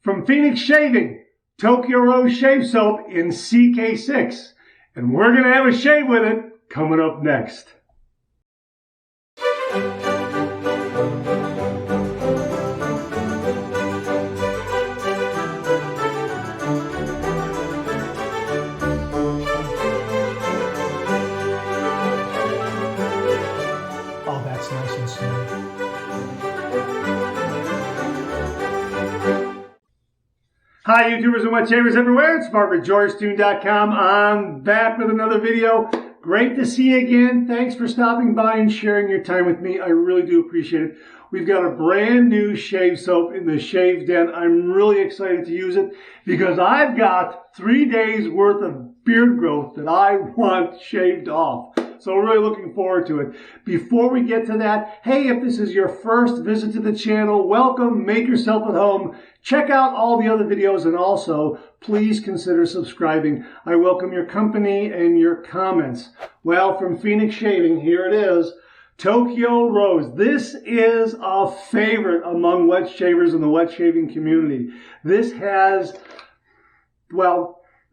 From Phoenix Shaving, Tokyo Rose Shave Soap in CK6. And we're going to have a shave with it coming up next. Oh, that's nice and smooth. Hi YouTubers and wet shavers everywhere, it's Mark with GeorgeTune.com. I'm back with another video. Great to see you again. Thanks for stopping by and sharing your time with me. I really do appreciate it. We've got a brand new shave soap in the Shave Den. I'm really excited to use it because I've got 3 days worth of beard growth that I want shaved off. So really looking forward to it. Before we get to that, hey, if this is your first visit to the channel, welcome, make yourself at home. Check out all the other videos and also please consider subscribing. I welcome your company and your comments. Well, from Phoenix Shaving, here it is, Tokyo Rose. This is a favorite among wet shavers in the wet shaving community. This has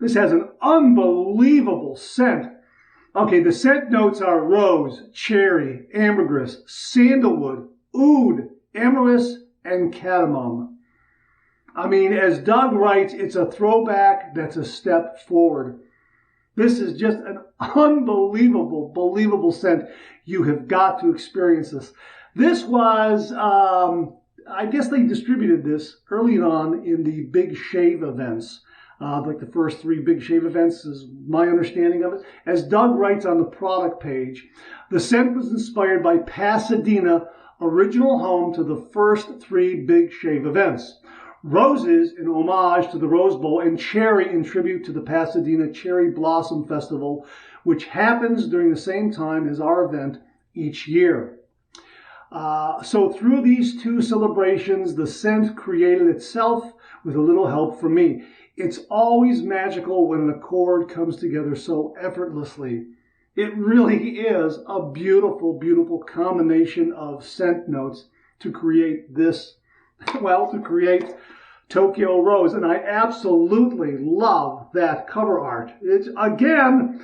an unbelievable scent. Okay, the scent notes are rose, cherry, ambergris, sandalwood, oud, amaryllis, and cadmium. I mean, as Doug writes, it's a throwback that's a step forward. This is just an believable scent. You have got to experience this. This was, I guess they distributed this early on in the big shave events. Like the first 3 big shave events is my understanding of it. As Doug writes on the product page, the scent was inspired by Pasadena, original home to the first 3 big shave events. Roses in homage to the Rose Bowl, and cherry in tribute to the Pasadena Cherry Blossom Festival, which happens during the same time as our event each year. So through these 2 celebrations, the scent created itself with a little help from me. It's always magical when an accord comes together so effortlessly. It really is a beautiful combination of scent notes to create this, to create Tokyo Rose. And I absolutely love that cover art. It's, again,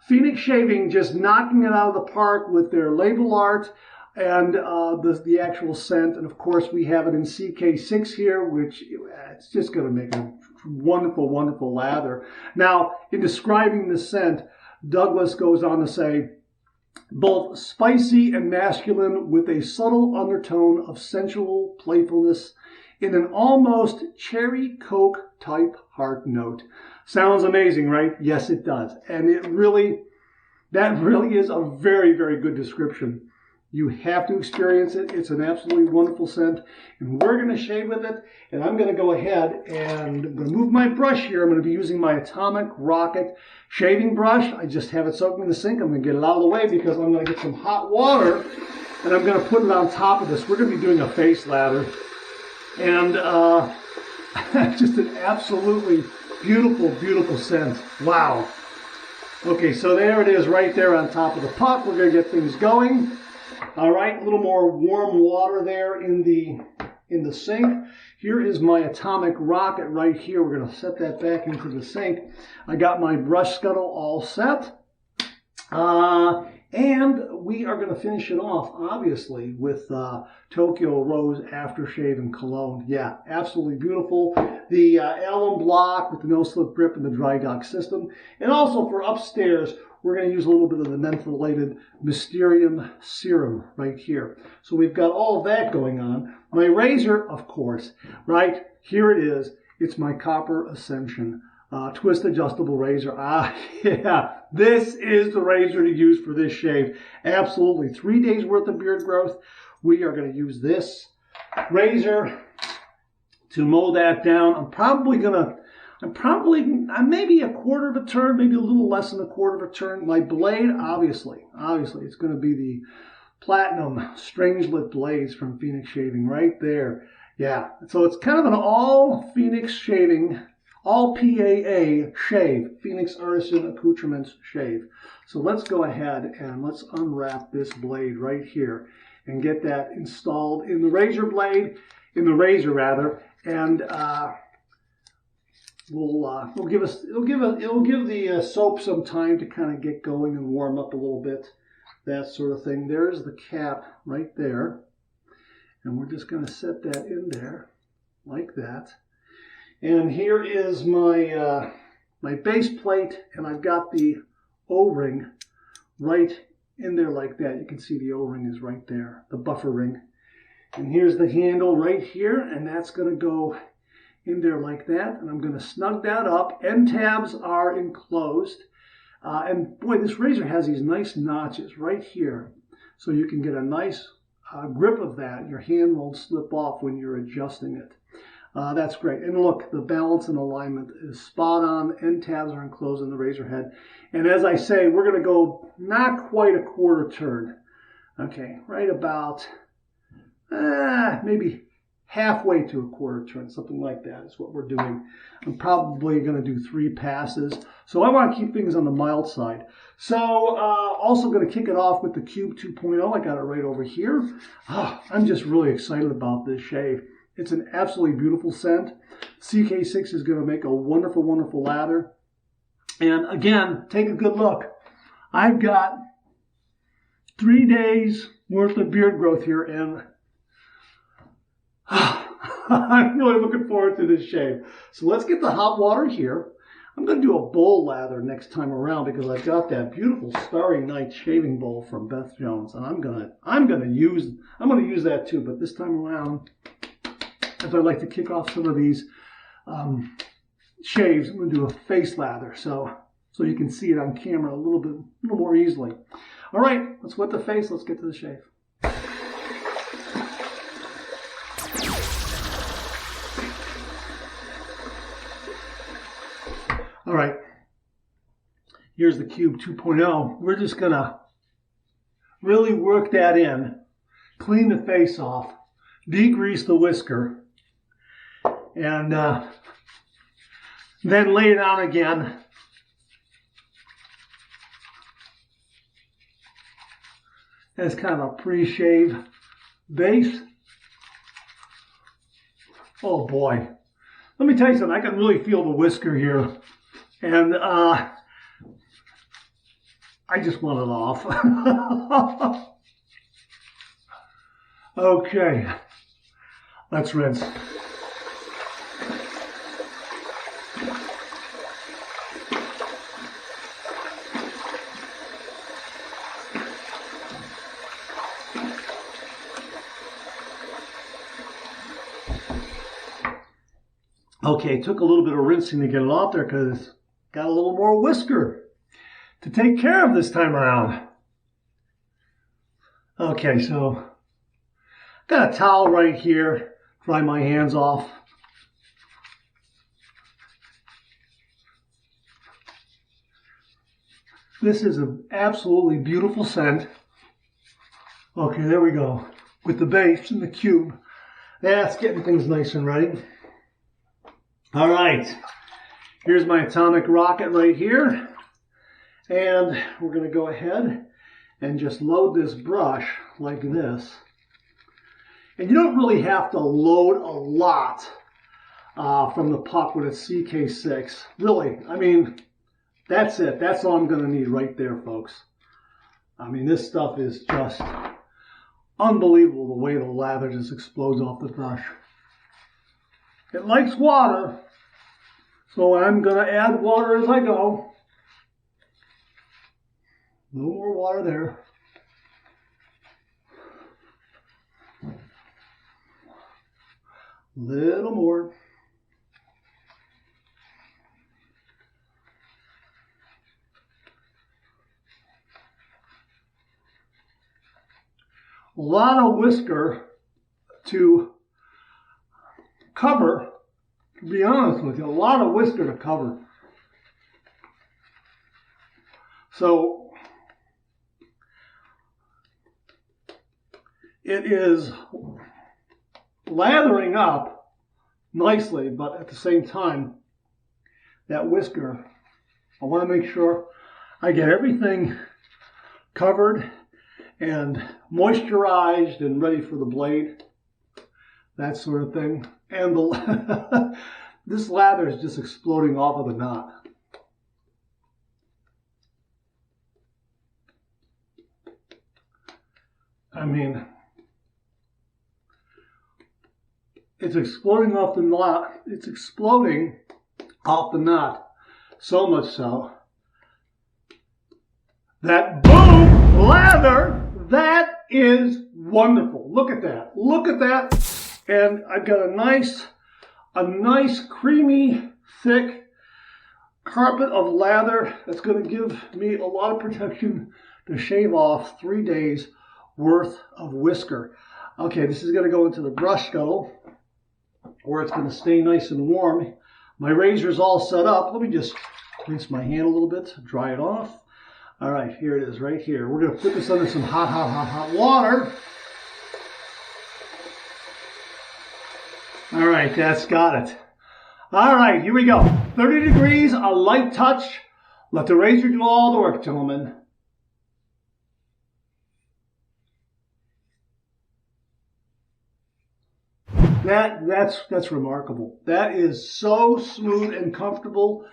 Phoenix Shaving just knocking it out of the park with their label art and the actual scent. And of course, we have it in CK6 here, which it's just going to make a wonderful lather. Now, in describing the scent, Douglas goes on to say, both spicy and masculine with a subtle undertone of sensual playfulness in an almost cherry coke type heart note. Sounds amazing, right? Yes, it does. And that really is a very good description. You have to experience it. It's an absolutely wonderful scent. And we're going to shave with it. And I'm going to go ahead and I'm going to move my brush here. I'm going to be using my Atomic Rocket shaving brush. I just have it soaking in the sink. I'm going to get it out of the way because I'm going to get some hot water. And I'm going to put it on top of this. We're going to be doing a face lather. And just an absolutely beautiful scent. Wow. Okay, so there it is right there on top of the pot. We're going to get things going. All right, a little more warm water there in the sink. Here is my Atomic Rocket right here. We're going to set that back into the sink. I got my brush scuttle all set. And we are going to finish it off, obviously, with Tokyo Rose aftershave and cologne. Yeah, absolutely beautiful. The alum block with the no-slip grip and the dry dock system. And also for upstairs, we're going to use a little bit of the mentholated Mysterium serum right here. So we've got all of that going on. My razor, of course, right? Here it is. It's my Copper Ascension twist adjustable razor. Yeah, this is the razor to use for this shave. Absolutely. 3 days worth of beard growth. We are going to use this razor to mow that down. I'm maybe a quarter of a turn, maybe a little less than a quarter of a turn. My blade, obviously, it's going to be the Platinum Strangelet blades from Phoenix Shaving right there. Yeah, so it's kind of an all Phoenix Shaving, all PAA shave, Phoenix Artisan Accoutrements shave. So let's go ahead and let's unwrap this blade right here and get that installed in the razor blade, in the razor rather, and it'll give the soap some time to kind of get going and warm up a little bit, that sort of thing. There's the cap right there, and we're just going to set that in there like that. And here is my my base plate, and I've got the O-ring right in there like that. You can see the O-ring is right there, the buffer ring. And here's the handle right here, and that's going to go in there like that. And I'm going to snug that up. End tabs are enclosed. And boy, this razor has these nice notches right here, so you can get a nice grip of that. Your hand won't slip off when you're adjusting it. That's great. And look, the balance and alignment is spot on. End tabs are enclosed in the razor head. And as I say, we're going to go not quite a quarter turn. Okay, right about maybe halfway to a quarter turn, something like that is what we're doing. I'm probably going to do 3 passes. So I want to keep things on the mild side. So also going to kick it off with the Cube 2.0. I got it right over here. I'm just really excited about this shave. It's an absolutely beautiful scent. CK6 is going to make a wonderful, wonderful lather. And again, take a good look. I've got 3 days worth of beard growth here, and I'm really looking forward to this shave. So let's get the hot water here. I'm going to do a bowl lather next time around because I've got that beautiful Starry Night shaving bowl from Beth Jones, and I'm going to use that too. But this time around, if I'd like to kick off some of these shaves, I'm going to do a face lather so you can see it on camera a little more easily. All right, let's wet the face. Let's get to the shave. All right, here's the Cube 2.0. We're just going to really work that in, clean the face off, degrease the whisker, and then lay it on again. As kind of a pre-shave base. Oh boy. Let me tell you something, I can really feel the whisker here. And I just want it off. Okay, let's rinse. Okay, took a little bit of rinsing to get it off there because got a little more whisker to take care of this time around. Okay, so got a towel right here, dry my hands off. This is an absolutely beautiful scent. Okay, there we go. With the base and the cube. That's getting things nice and ready. All right, here's my atomic rocket right here. And we're going to go ahead and just load this brush like this. And you don't really have to load a lot from the puck when it's CK6. Really, I mean, that's it. That's all I'm going to need right there, folks. I mean, this stuff is just unbelievable the way the lather just explodes off the brush. It likes water, so I'm going to add water as I go. No more water there. Little more. A lot of whisker to cover, to be honest with you, a lot of whisker to cover. So it is lathering up nicely, but at the same time, that whisker, I want to make sure I get everything covered and moisturized and ready for the blade. that sort of thing. And the this lather is just exploding off of the knot. I mean, it's exploding off the knot. It's exploding off the knot. So much so that boom, lather, that is wonderful. Look at that. Look at that. And I've got a nice creamy, thick carpet of lather that's going to give me a lot of protection to shave off 3 days worth of whisker. Okay, this is going to go into the brush scuttle where it's going to stay nice and warm. My razor's all set up. Let me just rinse my hand a little bit, dry it off. All right, here it is right here. We're going to put this under some hot water. All right, that's got it. All right, here we go. 30 degrees, a light touch. Let the razor do all the work, gentlemen. That's remarkable. That is so smooth and comfortable.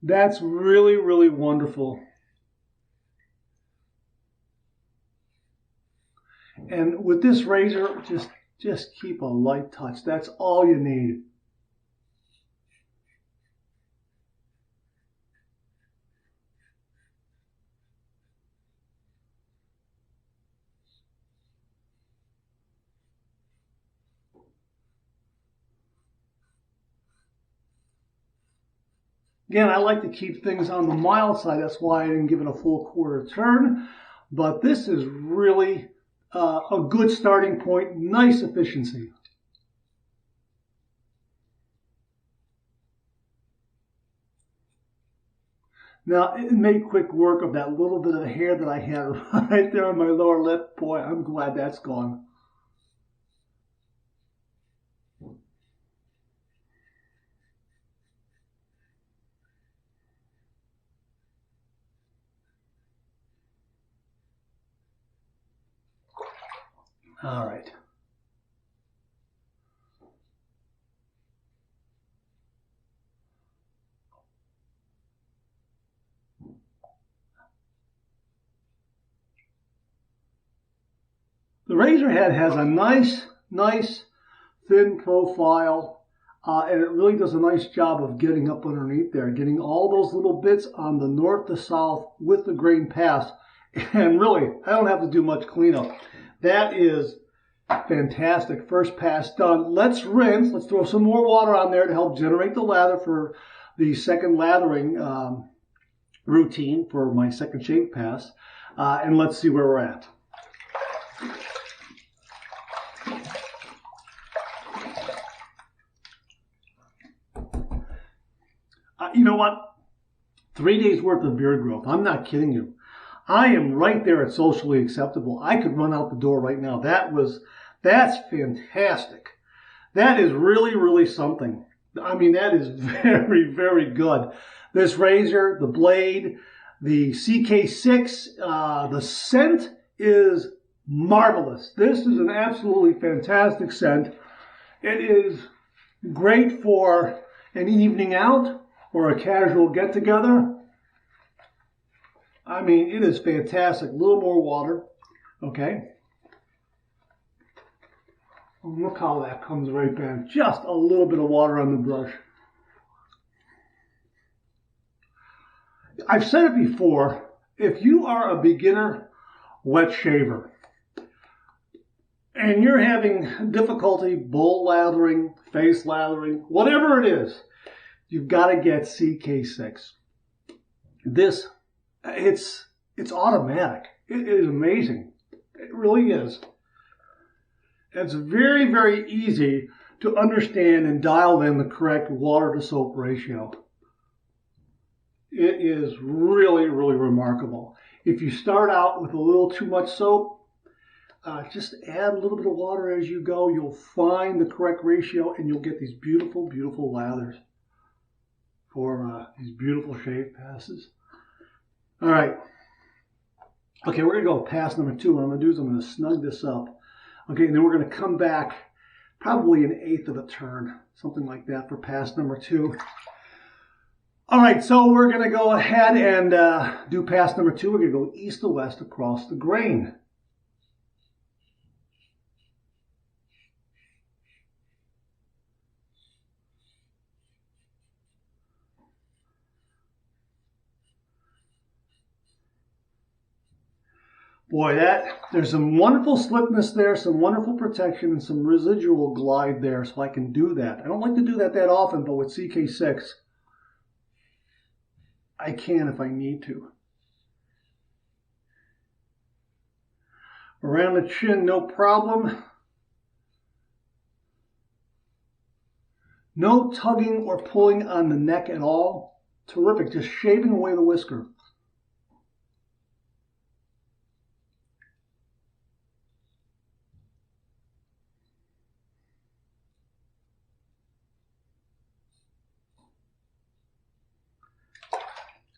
That's really, really wonderful. And with this razor, just keep a light touch. That's all you need. Again, I like to keep things on the mild side. That's why I didn't give it a full quarter turn. But this is really a good starting point. Nice efficiency. Now, it made quick work of that little bit of hair that I had right there on my lower lip. Boy, I'm glad that's gone. All right. The razor head has a nice thin profile, and it really does a nice job of getting up underneath there, getting all those little bits on the north to south with the grain pass. And really, I don't have to do much cleanup. That is fantastic. First pass done. Let's rinse. Let's throw some more water on there to help generate the lather for the second lathering routine for my second shave pass. And let's see where we're at. You know what? 3 days worth of beard growth. I'm not kidding you. I am right there at socially acceptable. I could run out the door right now. That's fantastic. That is really, really something. I mean, that is very, very good. This razor, the blade, the CK6, the scent is marvelous. This is an absolutely fantastic scent. It is great for an evening out or a casual get-together. I mean, it is fantastic. A little more water, okay? Look how that comes right back. Just a little bit of water on the brush. I've said it before, if you are a beginner wet shaver and you're having difficulty bowl lathering, face lathering, whatever it is, you've got to get CK6. This, it's automatic. It is amazing. It really is. It's very, very easy to understand and dial in the correct water to soap ratio. It is really, really remarkable. If you start out with a little too much soap, just add a little bit of water as you go. You'll find the correct ratio and you'll get these beautiful, beautiful lathers for these beautiful shave passes. All right. Okay, we're going to go pass number 2. What I'm going to do is I'm going to snug this up. Okay, and then we're going to come back probably 1/8 of a turn, something like that for pass number 2. All right, so we're going to go ahead and do pass number 2. We're going to go east to west across the grain. Boy, there's some wonderful slickness there, some wonderful protection, and some residual glide there, so I can do that. I don't like to do that often, but with CK6, I can if I need to. Around the chin, no problem. No tugging or pulling on the neck at all. Terrific, just shaving away the whisker.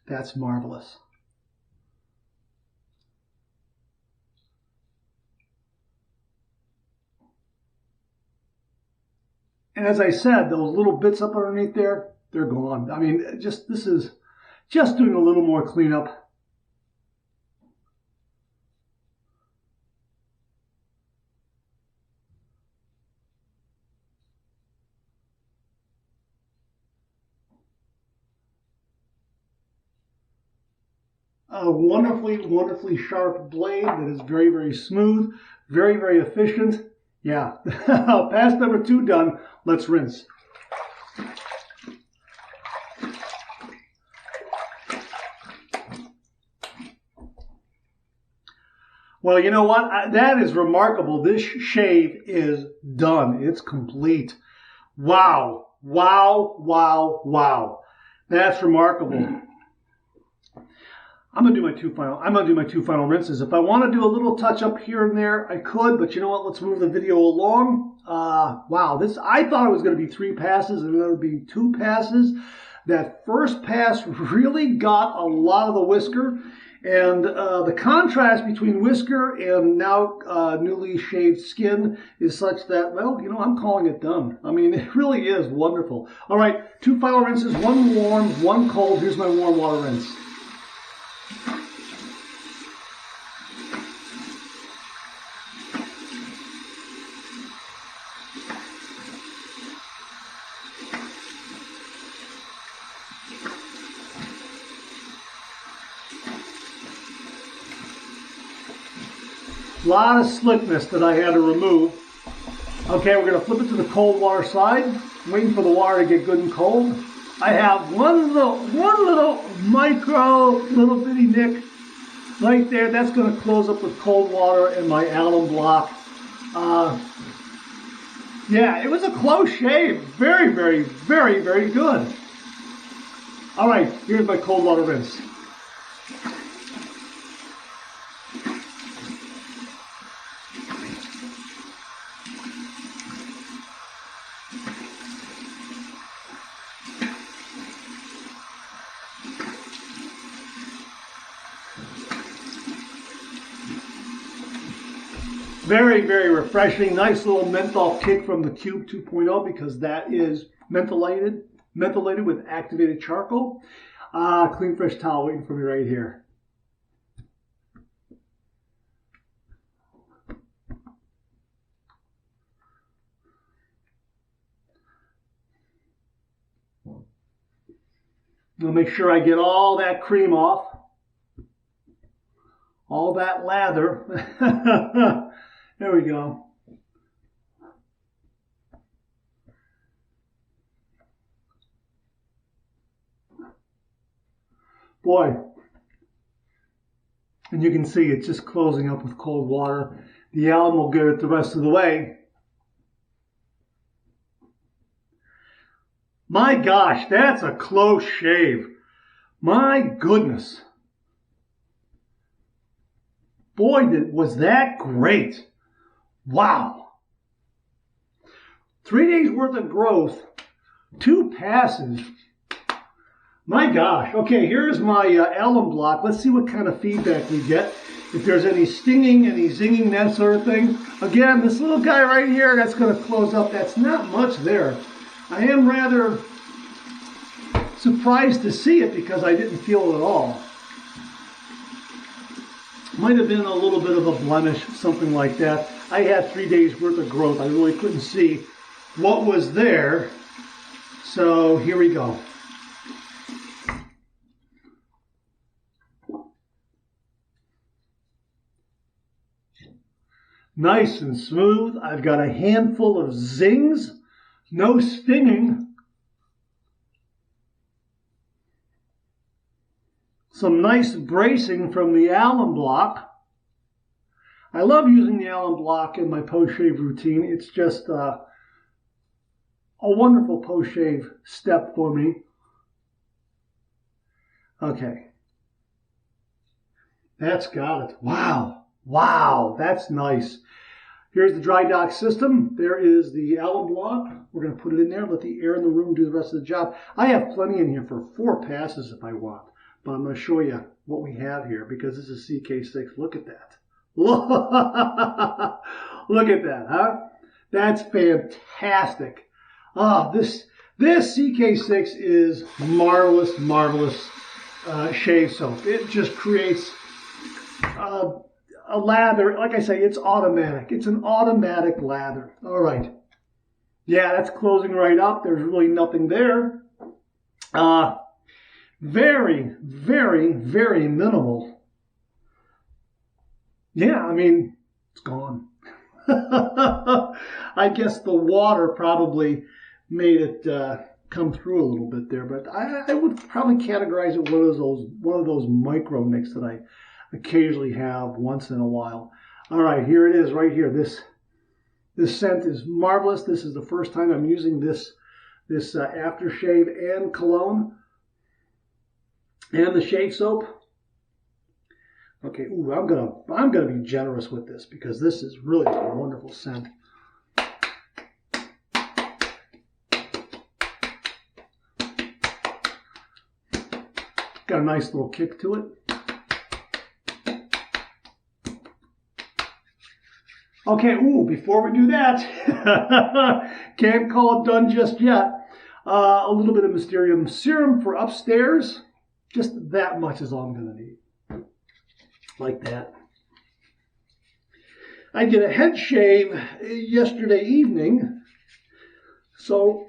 That's marvelous. And as I said, those little bits up underneath there, they're gone. I mean, this is just doing a little more cleanup. A wonderfully, wonderfully sharp blade that is very, very smooth, very, very efficient. Yeah, pass number 2 done. Let's rinse. Well, you know what? That is remarkable. This shave is done. It's complete. Wow, wow, wow, wow. That's remarkable. I'm gonna do my two final rinses. If I want to do a little touch up here and there, I could, but you know what? Let's move the video along. Wow, I thought it was going to be 3 passes, and it would be 2 passes. That first pass really got a lot of the whisker, and the contrast between whisker and now newly shaved skin is such that, well, you know, I'm calling it done. I mean, it really is wonderful. All right, 2 final rinses, 1 warm, 1 cold. Here's my warm water rinse. A lot of slickness that I had to remove. Okay, we're going to flip it to the cold water side. I'm waiting for the water to get good and cold. I have one little micro, little bitty nick right there. That's going to close up with cold water and my alum block. Yeah, it was a close shave. Very, very, very, very good. All right, here's my cold water rinse. Very, very refreshing. Nice little menthol kick from the Cube 2.0 because that is mentholated with activated charcoal. Clean, fresh towel waiting for me right here. I'll make sure I get all that cream off. All that lather. There we go. Boy, and you can see it's just closing up with cold water. The alum will get it the rest of the way. My gosh, that's a close shave. My goodness. Boy, was that great. Wow. 3 days worth of growth, 2 passes. My gosh. Okay, here's my alum block. Let's see what kind of feedback we get. if there's any stinging, any zinging, that sort of thing. Again, this little guy right here, that's going to close up. That's not much there. I am rather surprised to see it because I didn't feel it at all. Might have been a little bit of a blemish, something like that. I had 3 days worth of growth. I really couldn't see what was there. So here we go. Nice and smooth. I've got a handful of zings, no stinging. Some nice bracing from the alum block. I love using the alum block in my post-shave routine. It's just a wonderful post-shave step for me. Okay. That's got it. Wow. Wow, that's nice. Here's the dry dock system. There is the alum block. We're going to put it in there, let the air in the room do the rest of the job. I have plenty in here for 4 passes if I want, but I'm going to show you what we have here because this is CK6. Look at that. Look at that, huh? That's fantastic. Ah, this CK6 is marvelous, marvelous shave soap. It just creates a lather. Like I say, it's automatic. It's an automatic lather. All right. Yeah, that's closing right up. There's really nothing there. Very, very, very minimal. Yeah, I mean, it's gone. I guess the water probably made it come through a little bit there, but I would probably categorize it one of those micro nicks that I occasionally have once in a while. All right, here it is right here. This scent is marvelous. This is the first time I'm using this aftershave and cologne and the shave soap. Okay, ooh, I'm gonna be generous with this because this is really a wonderful scent. Got a nice little kick to it. Okay, ooh, before we do that, can't call it done just yet. A little bit of Mysterium serum for upstairs. Just that much is all I'm going to need. Like that. I did a head shave yesterday evening, so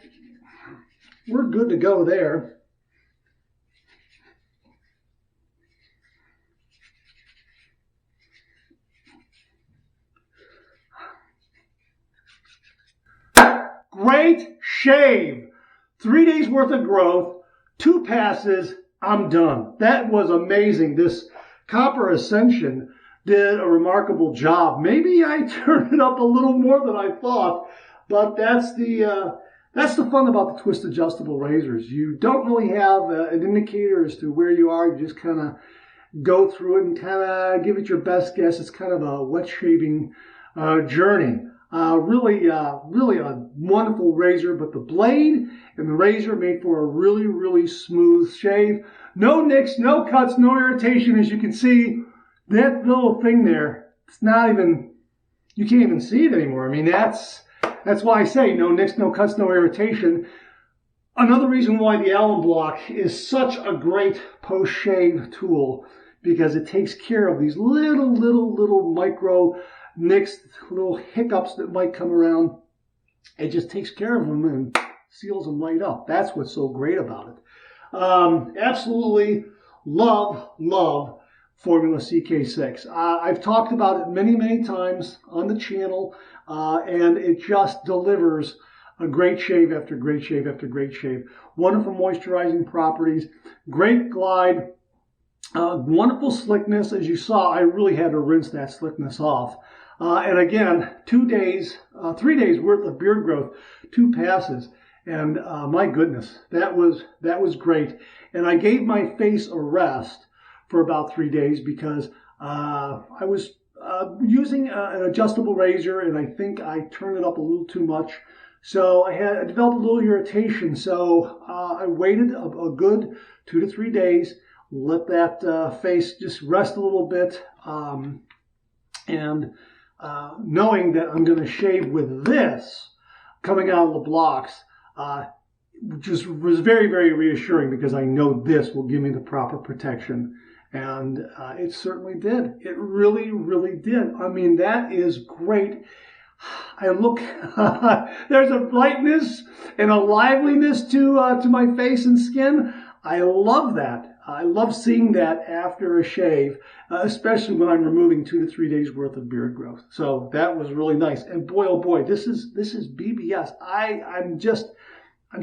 we're good to go there. Great shave. 3 days worth of growth, 2 passes, I'm done. That was amazing. This Copper Ascension did a remarkable job. Maybe I turned it up a little more than I thought, but that's the fun about the twist adjustable razors. You don't really have an indicator as to where you are. You just kind of go through it and kind of give it your best guess. It's kind of a wet shaving journey. Really a wonderful razor, but the blade and the razor made for a really, really smooth shave. No nicks, no cuts, no irritation. As you can see, that little thing there, it's not even, you can't even see it anymore. I mean, that's why I say no nicks, no cuts, no irritation. Another reason why the alum block is such a great post-shave tool, because it takes care of these little micro nicks, little hiccups that might come around. It just takes care of them and seals them right up. That's what's so great about it. Absolutely love Formula CK6. I've talked about it many times on the channel, and it just delivers a great shave after great shave after great shave. Wonderful moisturizing properties, great glide, wonderful slickness. As you saw, I really had to rinse that slickness off. And again, 3 days worth of beard growth, 2 passes. And my goodness, that was great. And I gave my face a rest for about 3 days because I was using an adjustable razor, and I think I turned it up a little too much. So I developed a little irritation. So I waited a good 2 to 3 days, let that face just rest a little bit, and knowing that I'm going to shave with this coming out of the blocks, just was very, very reassuring, because I know this will give me the proper protection. And it certainly did. It really, really did. I mean, that is great. I look, there's a brightness and a liveliness to my face and skin. I love that. I love seeing that after a shave, especially when I'm removing 2 to 3 days worth of beard growth. So that was really nice. And boy, oh boy, this is BBS. I'm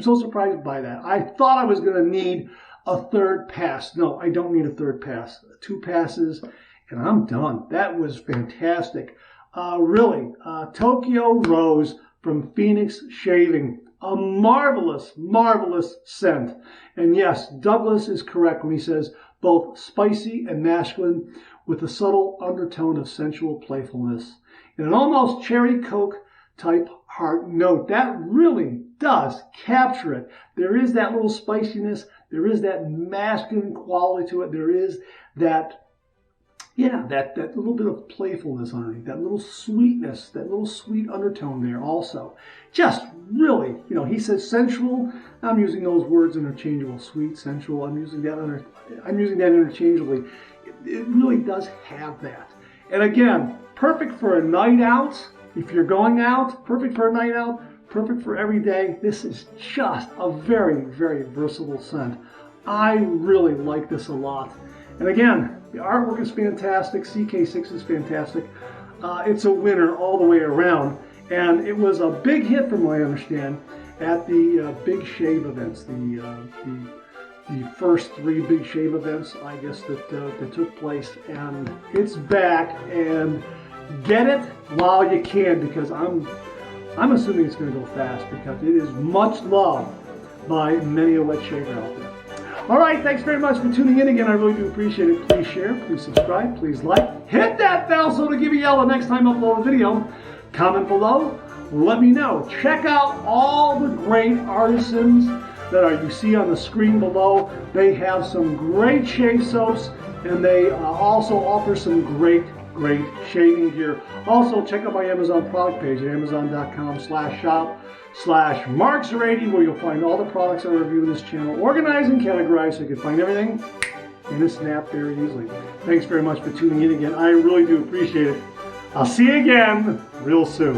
so surprised by that. I thought I was going to need a third pass. No, I don't need a third pass. 2 passes and I'm done. That was fantastic. Really, Tokyo Rose from Phoenix Shaving. A marvelous, marvelous scent. And yes, Douglas is correct when he says both spicy and masculine, with a subtle undertone of sensual playfulness and an almost cherry Coke type heart note. That really does capture it. There is that little spiciness. There is that masculine quality to it. There is that, yeah, that little bit of playfulness underneath, that little sweetness, that little sweet undertone there also. Just really, you know, he says sensual. I'm using those words interchangeable. Sweet, sensual. I'm using that interchangeably. It really does have that. And again, perfect for a night out. If you're going out, perfect for a night out, perfect for every day. This is just a very, very versatile scent. I really like this a lot. And again, the artwork is fantastic. CK6 is fantastic. It's a winner all the way around. And it was a big hit, from what I understand, at the big shave events. The first 3 big shave events, I guess, that took place. And it's back. And get it while you can, because I'm assuming it's going to go fast, because it is much loved by many a wet shaver out there. All right, thanks very much for tuning in again. I really do appreciate it. Please share, please subscribe, please like, hit that bell so to give you a yell the next time I upload a video. Comment below, let me know. Check out all the great artisans that you see on the screen below. They have some great shave soaps, and they also offer some great shaving gear. Also, check out my Amazon product page at amazon.com/shop/marks80, where you'll find all the products I review in this channel, organized and categorized, so you can find everything in a snap very easily. Thanks very much for tuning in again. I really do appreciate it. I'll see you again real soon.